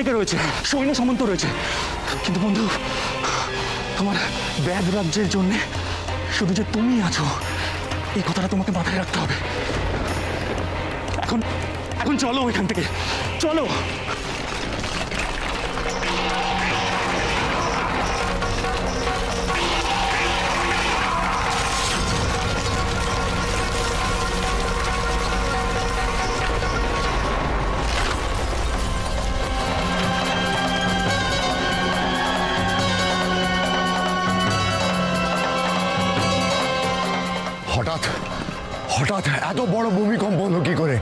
রয়েছে, সৈন্য সামন্ত রয়েছে, কিন্তু বন্ধু তোমার ব্যাগ রাজ্যের জন্য শুধু যে তুমি আছো এই কথাটা তোমাকে মাথায় রাখতে হবে। এখন এখন চলো এখান থেকে, চলো। হঠাৎ হঠাৎ এত বড় ভূমিকম্প হলো কি করে?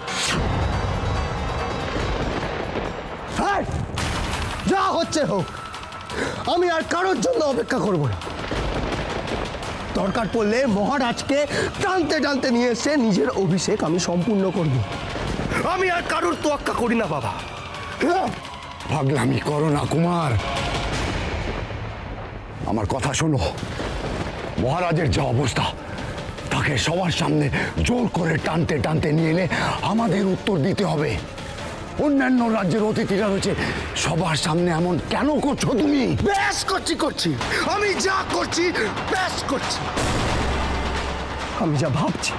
যা হচ্ছে হোক, আমি আর কারোর জন্য অপেক্ষা করব না। দরকার পড়লে মহারাজকে টানতে টানতে নিয়ে এসে নিজের অভিষেক আমি সম্পূর্ণ করব। আমি আর কারোর তোয়াক্কা করি না বাবা। পাগলামি করো না কুমার, আমার কথা শোনো। মহারাজের যা অবস্থা, তাকে সবার সামনে জোর করে টানতে টানতে নিয়ে এলে আমাদের উত্তর দিতে হবে। অন্যান্য রাজ্যের অতিথিরা রয়েছে, সবার সামনে এমন কেন করছো তুমি? বেশ করছি, আমি যা করছি বেশ করছি। আমি যা ভাবছি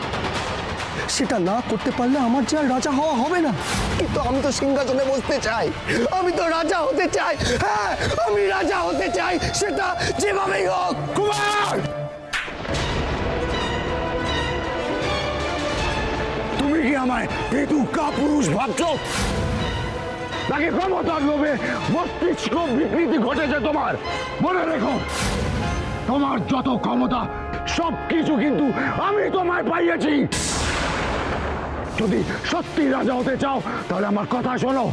সেটা না করতে পারলে আমার যে আর রাজা হওয়া হবে না। কিন্তু আমি তো সিংহাসনে বসতে চাই, আমি তো রাজা হতে চাই। হ্যাঁ, আমি রাজা হতে চাই, সেটা যেভাবেই হোক। কুমার, তুমি কি আমায় পেটু কাপুরুষ ভাবছো? নাকি ক্ষমতার লোভে মস্তিষ্ক বিকৃতি ঘটেছে তোমার? মনে রেখো, তোমার যত ক্ষমতা সবকিছু কিন্তু আমি তোমায় পাইয়েছি। যদি সত্যি রাজা হতে চাও তাহলে আমার কথা শোনো।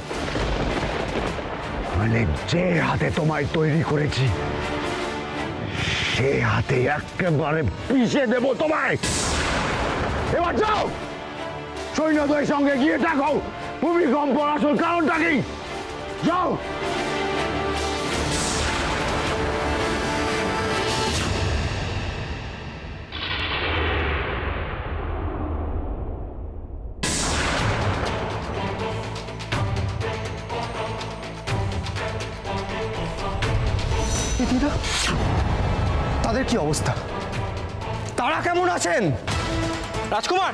মানে যে হাতে তোমায় তৈরি করেছি সে হাতে একেবারে পিষে দেব তোমায়। এবার যাও, সৈন্যদের সঙ্গে গিয়ে দেখো ভূমিকম্প আসল কারণটা কি। যাও। তাদের কি অবস্থা? তারা কেমন আছেন? রাজকুমার,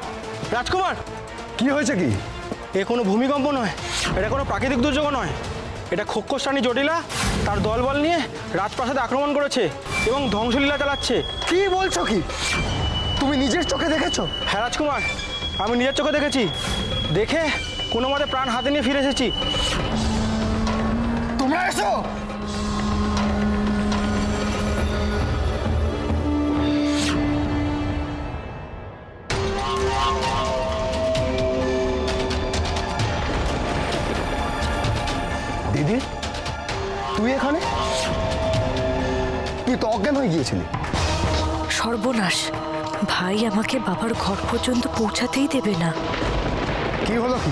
রাজকুমার, কি হয়েছে? কি এ কোনো ভূমিকম্প নয়, এটা কোনো প্রাকৃতিক দুর্যোগ নয়, এটা খোক্ষস রানী জটিলা তার দলবল নিয়ে রাজপ্রাসাদে আক্রমণ করেছে এবং ধ্বংসলীলা চালাচ্ছে। কি বলছো? কি তুমি নিজের চোখে দেখেছো? হ্যাঁ রাজকুমার, আমি নিজের চোখে দেখেছি। দেখে কোনো মতে প্রাণ হাতে নিয়ে ফিরে এসেছি। তোমরা এসো। দিদি, তুই এখানে? তুই তো অজ্ঞান হয়ে গিয়েছিলি। সর্বনাশ, ভাই আমাকে বাবার ঘর পর্যন্ত পৌঁছাতেই দেবে না। কি হলো? কি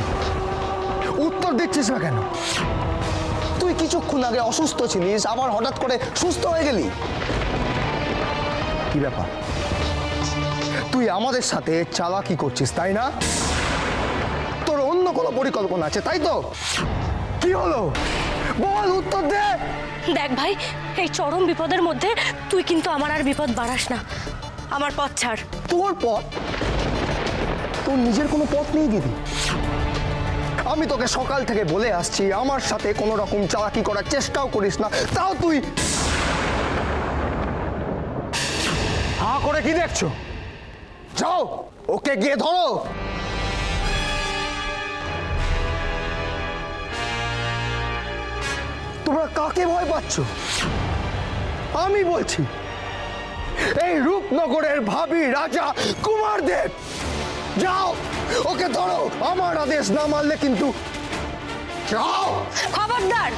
উত্তর দিচ্ছিস না কেন? তুই কিছুক্ষণ আগে অসুস্থ ছিলিস, আবার হঠাৎ করে সুস্থ হয়ে গেলি। কি ব্যাপার? তুই আমাদের সাথে চালাকি করছিস তাই না? তোর অন্য কোনো পরিকল্পনা আছে তাই তো? কি হলো বল, উত্তর দে। দেখ ভাই, এই চরম বিপদের মধ্যে তুই কিন্তু আমার আর বিপদ বাড়াস না। আমার পথ ছাড়। তোর পথ? তোর নিজের কোনো পথ নেই দিদি। আমি তোকে সকাল থেকে বলে আসছি আমার সাথে কোনো রকম চালাকি করার চেষ্টাও করিস না, তাও তুই হাঁ করে কি দেখছো? যাও, ওকে গিয়ে ধরো। তোমরা কাকে ভয় পাচ্ছ? আমি বলছি, এই রূপনগরের ভাবী রাজা কুমারদেব। যাও, ওকে ধরো। আমার আদেশ না মানলে কিন্তু। যাও। খবরদার,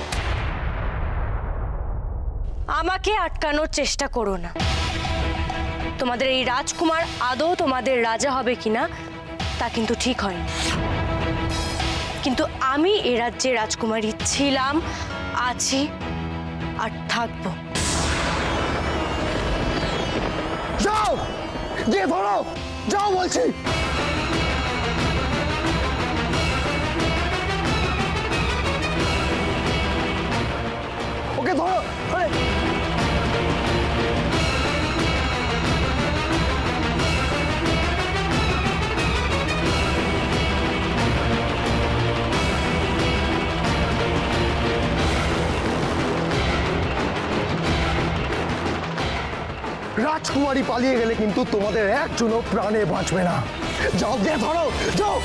আমাকে আটকানোর চেষ্টা করো না। তোমাদের এই রাজকুমার আদৌ তোমাদের রাজা হবে কিনা তা কিন্তু ঠিক হয়নি। কিন্তু আমি এ রাজ্যে রাজকুমারী ছিলাম, আছি আর থাকবো। যাও, গিয়ে ধরো। যাও বলছি। ওকে ধরো। রাজকুমারী পালিয়ে গেলে কিন্তু তোমাদের একজনও প্রাণে বাঁচবে না। যাও গিয়ে ধরো, যাও।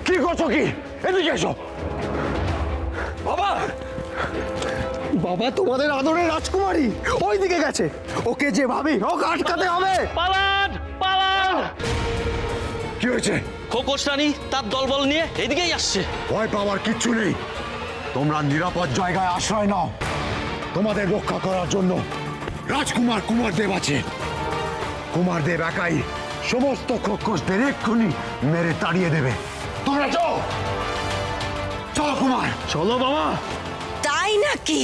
কি করছো কি? এদিকে এসো। বাবা, বাবা তোমাদের আদরের রাজকুমারী ওই দিকে গেছে। ওকে যেভাবে হোক আটকাতে হবে। পালান পালান! কি হয়েছে? খোকস রানী তার দলবল নিয়ে এদিকেই আসছে। ভয় পাওয়ার কিচ্ছু নেই। তোমরা নিরাপদ জায়গায় আশ্রয় নাও। তোমাদের রক্ষা করার জন্য রাজকুমার কুমারদেব আছে। কুমারদেব একাই সমস্ত খোকসদের এক্ষুনি মেরে তাড়িয়ে দেবে। তোমরা চলো, চলো কুমার। চলো বাবা। তাই নাকি?